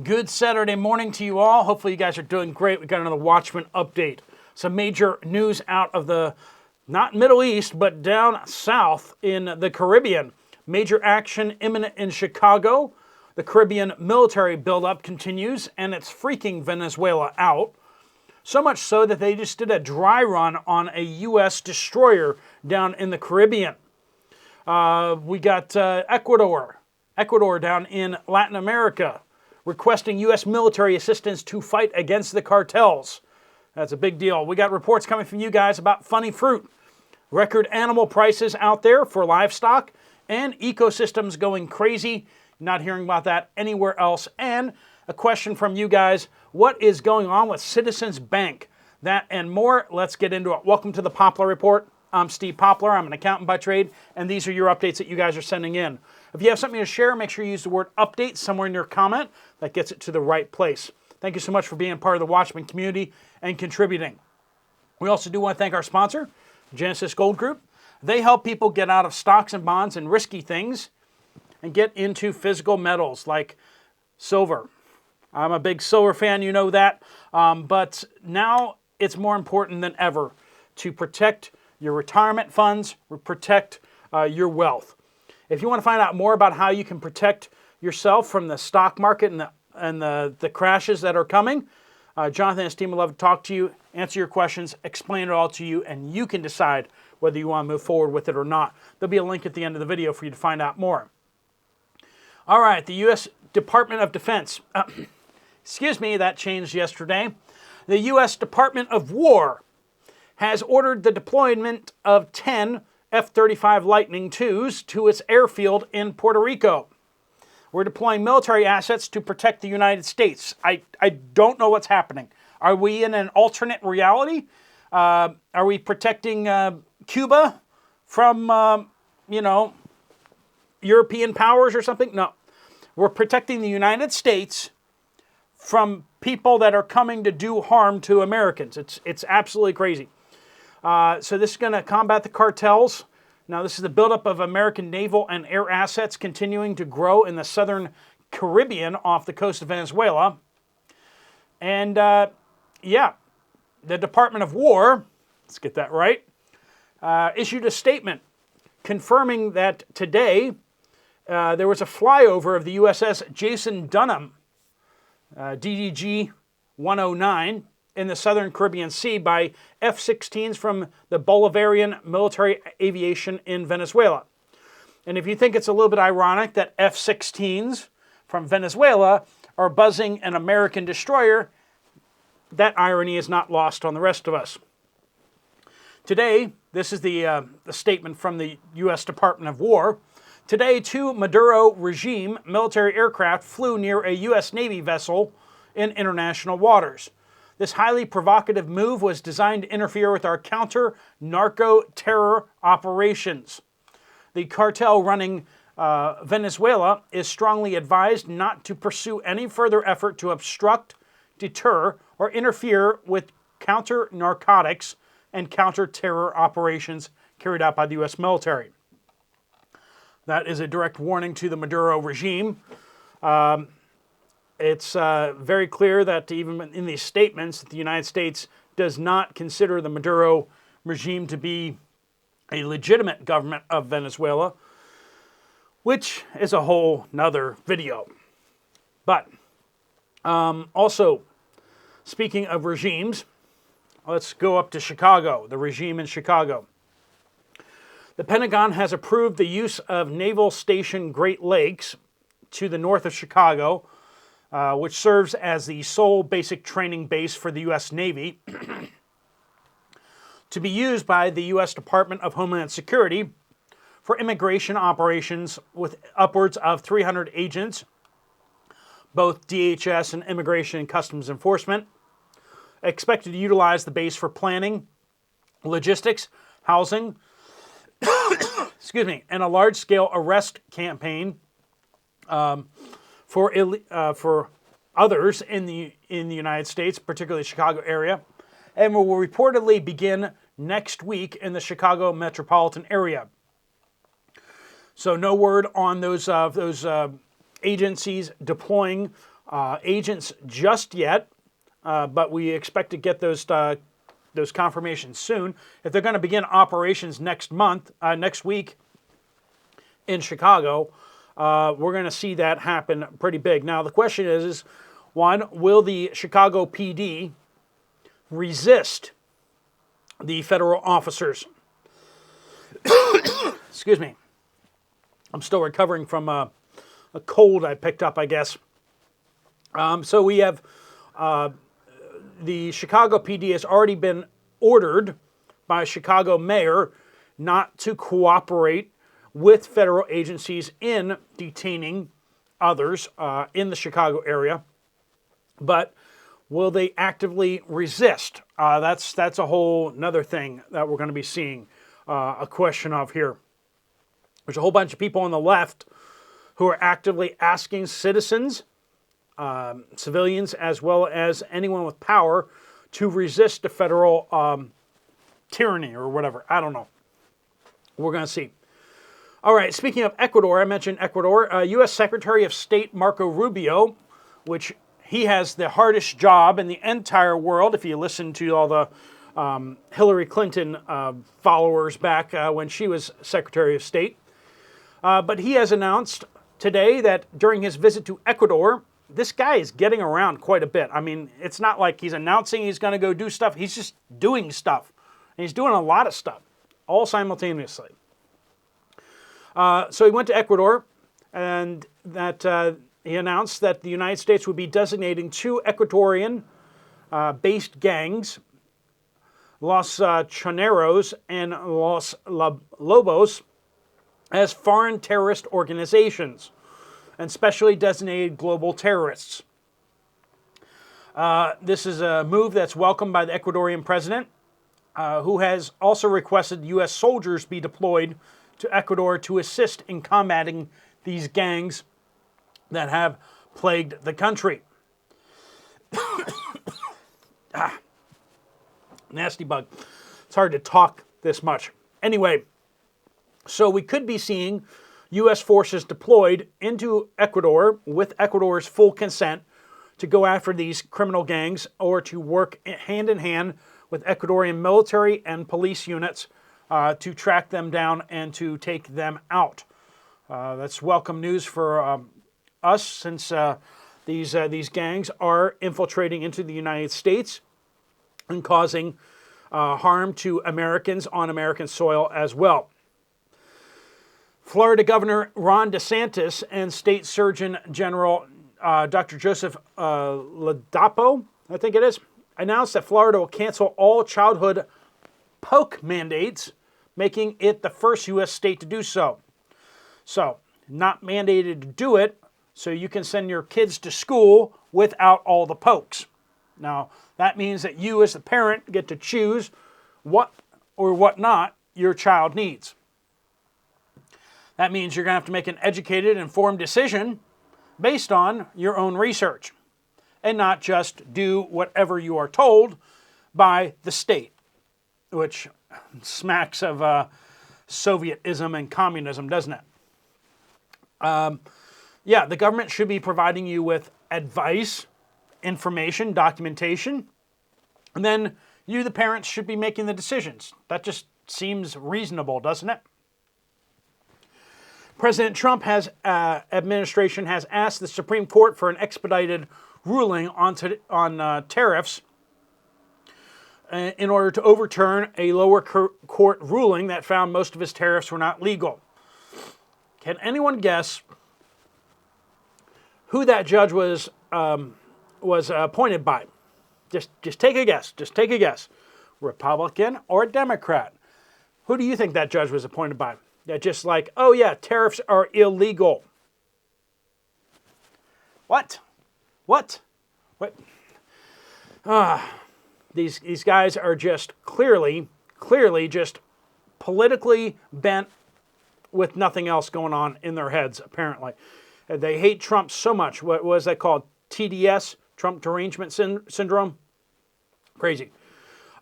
Good Saturday morning to you all. Hopefully you guys are doing great. We got another Watchmen update. Some major news out of the, not Middle East, but down south in the Caribbean. Major action imminent in Chicago. The Caribbean military buildup continues, and it's freaking Venezuela out. So much so that they just did a dry run on a U.S. destroyer down in the Caribbean. We got Ecuador down in Latin America, requesting U.S. military assistance to fight against the cartels. That's a big deal. We got reports coming from you guys about funny fruit, record animal prices out there for livestock, and ecosystems going crazy. Not hearing about that anywhere else. And a question from you guys, what is going on with Citizens Bank? That and more, let's get into it. Welcome to the Poplar Report. I'm Steve Poplar. I'm an accountant by trade, and these are your updates that you guys are sending in. If you have something to share, make sure you use the word update somewhere in your comment. That gets it to the right place. Thank you so much for being part of the Watchmen community and contributing. We also do want to thank our sponsor, Genesis Gold Group. They help people get out of stocks and bonds and risky things and get into physical metals like silver. I'm a big silver fan, you know that. But now it's more important than ever to protect your retirement funds, protect your wealth. If you want to find out more about how you can protect yourself from the stock market and the crashes that are coming, Jonathan and his team would love to talk to you, answer your questions, explain it all to you, and you can decide whether you want to move forward with it or not. There'll be a link at the end of the video for you to find out more. All right, the U.S. Department of Defense. Excuse me, that changed yesterday. The U.S. Department of War has ordered the deployment of 10 F-35 Lightning IIs to its airfield in Puerto Rico. We're deploying military assets to protect the United States. I don't know what's happening. Are we in an alternate reality? Are we protecting Cuba from, European powers or something? No. We're protecting the United States from people that are coming to do harm to Americans. It's absolutely crazy. So this is going to combat the cartels. Now, this is the buildup of American naval and air assets continuing to grow in the southern Caribbean off the coast of Venezuela. And, the Department of War, let's get that right, issued a statement confirming that today there was a flyover of the USS Jason Dunham, DDG 109, in the southern Caribbean Sea by F-16s from the Bolivarian military aviation in Venezuela. And if you think it's a little bit ironic that F-16s from Venezuela are buzzing an American destroyer, that irony is not lost on the rest of us. Today, this is the statement from the U.S. Department of War. Today, 2 Maduro regime military aircraft flew near a U.S. Navy vessel in international waters. This highly provocative move was designed to interfere with our counter-narco-terror operations. The cartel running Venezuela is strongly advised not to pursue any further effort to obstruct, deter, or interfere with counter-narcotics and counter-terror operations carried out by the U.S. military. That is a direct warning to the Maduro regime. It's very clear that even in these statements, the United States does not consider the Maduro regime to be a legitimate government of Venezuela, which is a whole nother video. But also, speaking of regimes, let's go up to Chicago, the regime in Chicago. The Pentagon has approved the use of Naval Station Great Lakes to the north of Chicago, which serves as the sole basic training base for the U.S. Navy, to be used by the U.S. Department of Homeland Security for immigration operations with upwards of 300 agents, both DHS and Immigration and Customs Enforcement, expected to utilize the base for planning, logistics, housing, and a large-scale arrest campaign for others in the United States, particularly the Chicago area, and will reportedly begin next week in the Chicago metropolitan area. So no word on those agencies deploying agents just yet, but we expect to get those confirmations soon. If they're going to begin operations next week in Chicago, we're going to see that happen pretty big. Now, the question is one, will the Chicago PD resist the federal officers? Excuse me. I'm still recovering from a cold I picked up, I guess. So we have the Chicago PD has already been ordered by Chicago mayor not to cooperate with federal agencies in detaining others in the Chicago area. But will they actively resist? That's a whole another thing that we're going to be seeing a question of here. There's a whole bunch of people on the left who are actively asking citizens, civilians, as well as anyone with power to resist the federal tyranny or whatever. I don't know. We're going to see. All right, speaking of Ecuador, I mentioned Ecuador. U.S. Secretary of State Marco Rubio, which he has the hardest job in the entire world, if you listen to all the Hillary Clinton followers back when she was Secretary of State. But he has announced today that during his visit to Ecuador, this guy is getting around quite a bit. I mean, it's not like he's announcing he's going to go do stuff. He's just doing stuff. And he's doing a lot of stuff, all simultaneously. So he went to Ecuador, and that he announced that the United States would be designating 2 Ecuadorian-based gangs, Los Choneros and Los Lobos, as foreign terrorist organizations and specially designated global terrorists. This is a move that's welcomed by the Ecuadorian president, who has also requested U.S. soldiers be deployed to Ecuador to assist in combating these gangs that have plagued the country. Nasty bug. It's hard to talk this much. Anyway, so we could be seeing U.S. forces deployed into Ecuador with Ecuador's full consent to go after these criminal gangs or to work hand in hand with Ecuadorian military and police units to track them down and to take them out. That's welcome news for us, since these gangs are infiltrating into the United States and causing harm to Americans on American soil as well. Florida Governor Ron DeSantis and State Surgeon General Dr. Joseph Ladapo, I think it is, announced that Florida will cancel all childhood poke mandates, making it the first U.S. state to do so. So, not mandated to do it, so you can send your kids to school without all the pokes. Now, that means that you as the parent get to choose what or what not your child needs. That means you're going to have to make an educated, informed decision based on your own research and not just do whatever you are told by the state, which smacks of Sovietism and communism, doesn't it? Yeah, the government should be providing you with advice, information, documentation, and then you, the parents, should be making the decisions. That just seems reasonable, doesn't it? President Trump administration has asked the Supreme Court for an expedited ruling on tariffs in order to overturn a lower court ruling that found most of his tariffs were not legal. Can anyone guess who that judge was appointed by? Just take a guess. Just take a guess. Republican or Democrat? Who do you think that judge was appointed by? They're just like, oh yeah, tariffs are illegal. What? These guys are just clearly just politically bent with nothing else going on in their heads, apparently. They hate Trump so much. What was that called? TDS, Trump Derangement Syndrome? Crazy.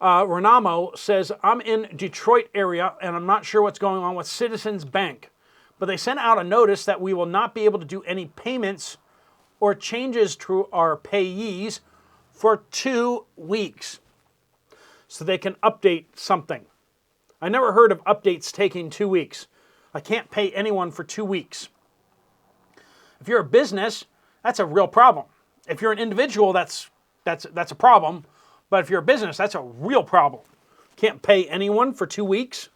Renamo says, I'm in Detroit area and I'm not sure what's going on with Citizens Bank, but they sent out a notice that we will not be able to do any payments or changes to our payees for 2 weeks so they can update something. I never heard of updates taking 2 weeks. I can't pay anyone for 2 weeks. If you're a business, that's a real problem. If you're an individual, that's a problem. But if you're a business, that's a real problem. Can't pay anyone for 2 weeks.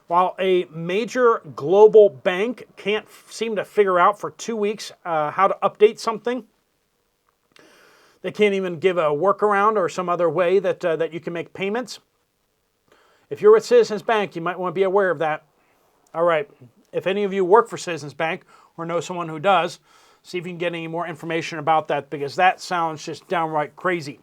While a major global bank can't seem to figure out for 2 weeks how to update something, they can't even give a workaround or some other way that you can make payments. If you're with Citizens Bank, you might want to be aware of that. All right, if any of you work for Citizens Bank or know someone who does, see if you can get any more information about that, because that sounds just downright crazy.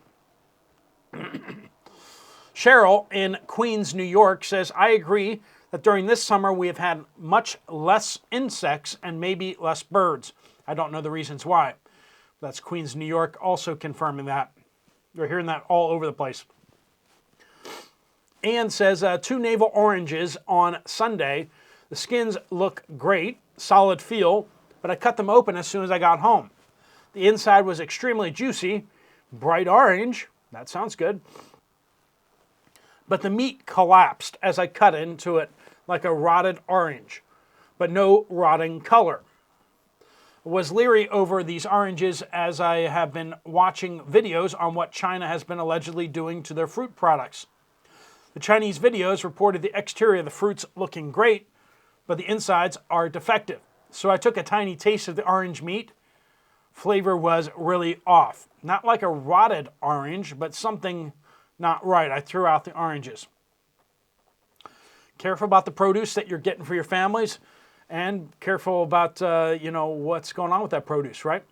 Cheryl in Queens, New York says, I agree that during this summer we have had much less insects and maybe less birds. I don't know the reasons why. That's Queens, New York, also confirming that. You're hearing that all over the place. Ann says, 2 navel oranges on Sunday. The skins look great, solid feel, but I cut them open as soon as I got home. The inside was extremely juicy, bright orange. That sounds good. But the meat collapsed as I cut into it like a rotted orange, but no rotting color. I was leery over these oranges as I have been watching videos on what China has been allegedly doing to their fruit products. The Chinese videos reported the exterior of the fruits looking great, but the insides are defective. So I took a tiny taste of the orange meat. Flavor was really off. Not like a rotted orange, but something not right. I threw out the oranges. Careful about the produce that you're getting for your families, and careful about what's going on with that produce, right?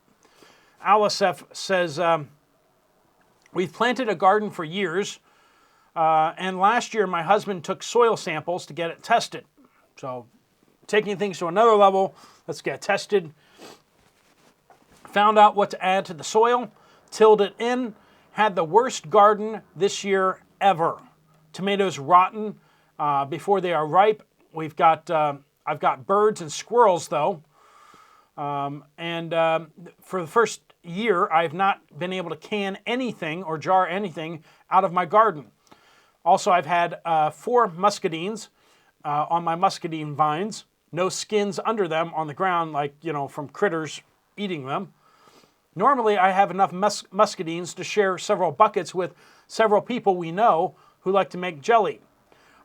Alisef says, we've planted a garden for years, and last year my husband took soil samples to get it tested. So taking things to another level, let's get tested. Found out what to add to the soil, tilled it in, had the worst garden this year ever. Tomatoes rotten before they are ripe. I've got birds and squirrels though. And for the first year, I've not been able to can anything or jar anything out of my garden. Also, I've had 4 muscadines on my muscadine vines. No skins under them on the ground, like, from critters eating them. Normally, I have enough muscadines to share several buckets with several people we know who like to make jelly.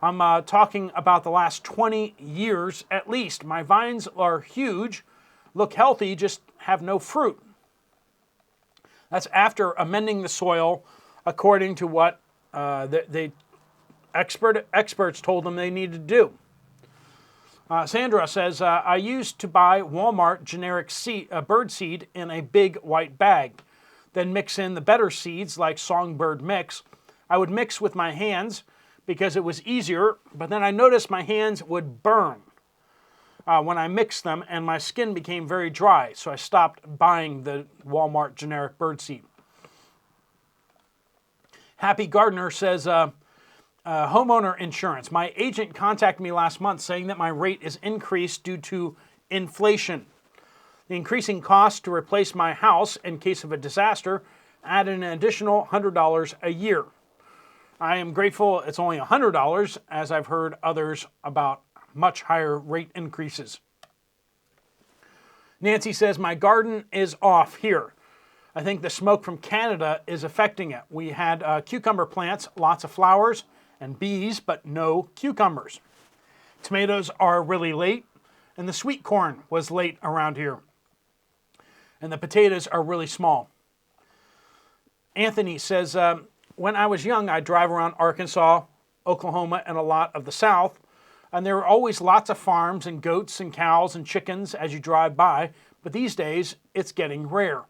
I'm talking about the last 20 years at least. My vines are huge, look healthy, just have no fruit. That's after amending the soil according to what experts told them they needed to do. Sandra says, I used to buy Walmart generic bird seed in a big white bag, then mix in the better seeds like songbird mix. I would mix with my hands because it was easier, but then I noticed my hands would burn when I mixed them and my skin became very dry, so I stopped buying the Walmart generic bird seed. Happy Gardener says, homeowner insurance. My agent contacted me last month saying that my rate is increased due to inflation. The increasing cost to replace my house in case of a disaster added an additional $100 a year. I am grateful it's only $100, as I've heard others about much higher rate increases. Nancy says, my garden is off here. I think the smoke from Canada is affecting it. We had cucumber plants, lots of flowers and bees, but no cucumbers. Tomatoes are really late, and the sweet corn was late around here. And the potatoes are really small. Anthony says, when I was young, I'd drive around Arkansas, Oklahoma, and a lot of the South, and there were always lots of farms and goats and cows and chickens as you drive by, but these days, it's getting rare.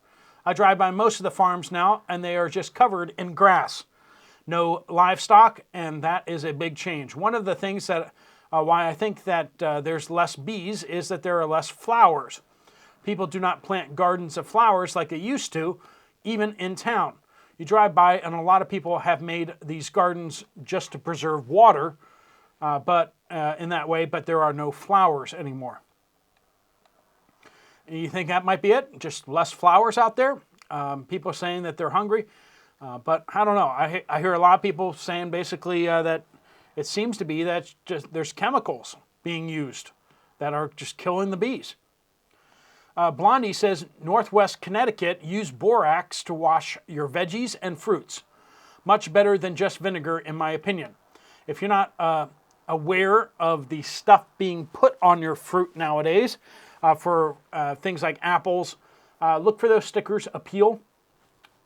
I drive by most of the farms now, and they are just covered in grass. No livestock, and that is a big change. One of the things that why I think that there's less bees is that there are less flowers. People do not plant gardens of flowers like they used to, even in town. You drive by, and a lot of people have made these gardens just to preserve water, but in that way, but there are no flowers anymore. You think that might be it? Just less flowers out there? People are saying that they're hungry. But I don't know. I hear a lot of people saying basically that it seems to be that there's chemicals being used that are just killing the bees. Blondie says, Northwest Connecticut use borax to wash your veggies and fruits. Much better than just vinegar, in my opinion. If you're not aware of the stuff being put on your fruit nowadays for things like apples, look for those stickers, Appeal.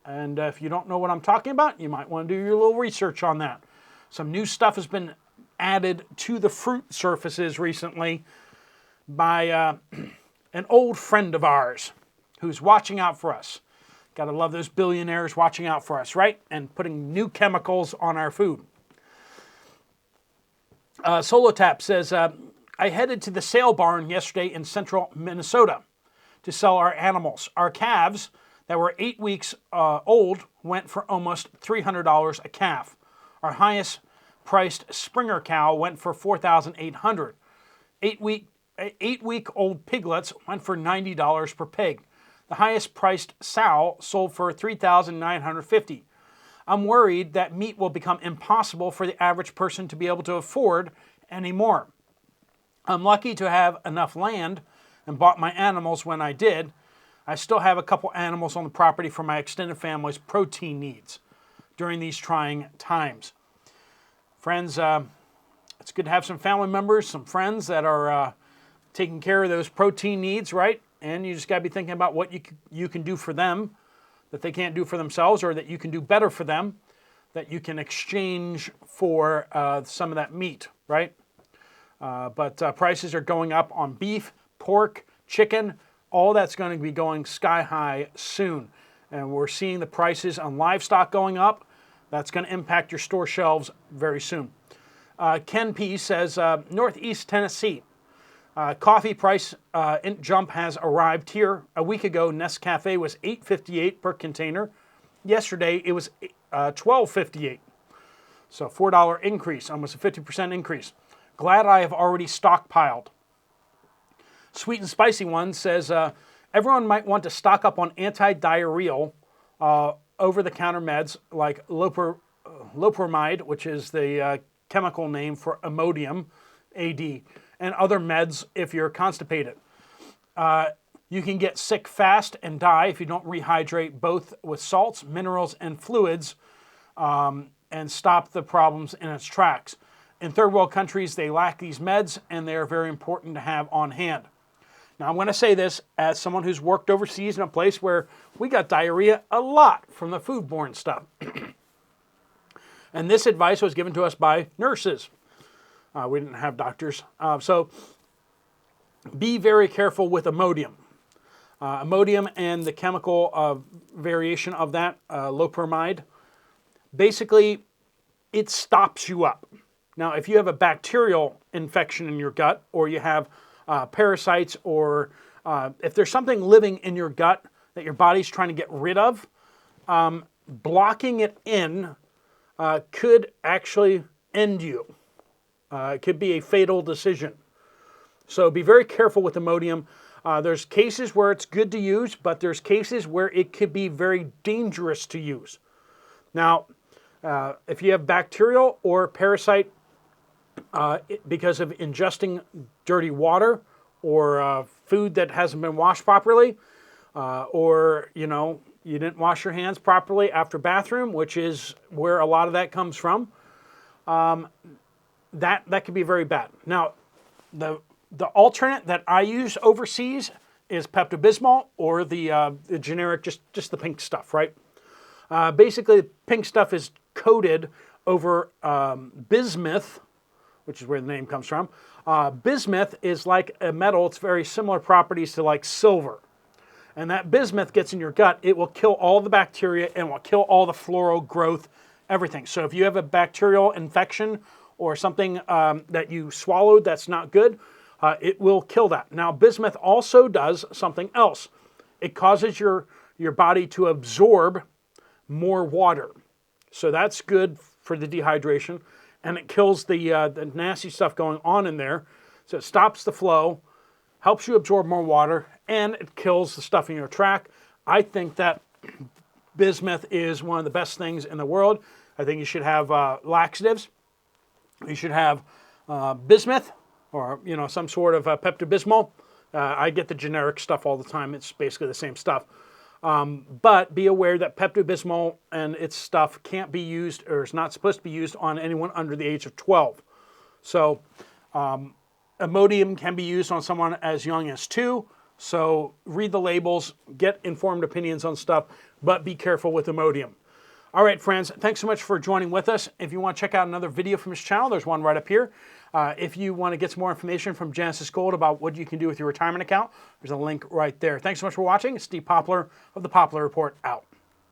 And if you don't know what I'm talking about, you might want to do your little research on that. Some new stuff has been added to the fruit surfaces recently by an old friend of ours who's watching out for us. Gotta love those billionaires watching out for us, right? And putting new chemicals on our food. Solotap says, I headed to the sale barn yesterday in central Minnesota to sell our animals. Our calves that were 8 weeks old went for almost $300 a calf. Our highest priced Springer cow went for $4,800. 8-week-old piglets went for $90 per pig. The highest priced sow sold for $3,950. I'm worried that meat will become impossible for the average person to be able to afford anymore. I'm lucky to have enough land and bought my animals when I did. I still have a couple animals on the property for my extended family's protein needs during these trying times. Friends, it's good to have some family members, some friends that are taking care of those protein needs, right? And you just got to be thinking about what you can do for them that they can't do for themselves, or that you can do better for them, that you can exchange for some of that meat, right? But prices are going up on beef, pork, chicken. All that's going to be going sky high soon. And we're seeing the prices on livestock going up. That's going to impact your store shelves very soon. Ken P. says, Northeast Tennessee. Coffee price jump has arrived here. A week ago, Nescafe was $8.58 per container. Yesterday, it was $12.58. So $4 increase, almost a 50% increase. Glad I have already stockpiled. Sweet and Spicy One says, everyone might want to stock up on anti-diarrheal over-the-counter meds like loperamide, which is the chemical name for Imodium, AD, and other meds if you're constipated. You can get sick fast and die if you don't rehydrate both with salts, minerals, and fluids and stop the problems in its tracks. In third world countries, they lack these meds, and they are very important to have on hand. Now, I'm going to say this as someone who's worked overseas in a place where we got diarrhea a lot from the foodborne stuff. And this advice was given to us by nurses. We didn't have doctors. So be very careful with Imodium. Imodium and the chemical variation of that, loperamide, basically it stops you up. Now, if you have a bacterial infection in your gut, or you have parasites, or if there's something living in your gut that your body's trying to get rid of, blocking it in could actually end you. It could be a fatal decision. So be very careful with Imodium. There's cases where it's good to use, but there's cases where it could be very dangerous to use. Now, if you have bacterial or parasite because of ingesting dirty water or food that hasn't been washed properly, or you didn't wash your hands properly after bathroom, which is where a lot of that comes from, that can be very bad. Now, the alternate that I use overseas is Pepto-Bismol, or the generic, just the pink stuff, right? Basically, the pink stuff is coated over bismuth, which is where the name comes from. Bismuth is like a metal. It's very similar properties to like silver. And that bismuth gets in your gut, it will kill all the bacteria and will kill all the floral growth, everything. So if you have a bacterial infection or something that you swallowed that's not good, it will kill that. Now, bismuth also does something else. It causes your body to absorb more water. So that's good for the dehydration, and it kills the nasty stuff going on in there. So it stops the flow, helps you absorb more water, and it kills the stuff in your track. I think that bismuth is one of the best things in the world. I think you should have laxatives. You should have bismuth or, some sort of Pepto-Bismol. I get the generic stuff all the time. It's basically the same stuff. But be aware that Pepto-Bismol and its stuff can't be used, or is not supposed to be used, on anyone under the age of 12. So Imodium can be used on someone as young as 2. So read the labels, get informed opinions on stuff, but be careful with Imodium. All right, friends, thanks so much for joining with us. If you want to check out another video from this channel, there's one right up here. If you want to get some more information from Genesis Gold about what you can do with your retirement account, there's a link right there. Thanks so much for watching. It's Steve Poplar of the Poplar Report out.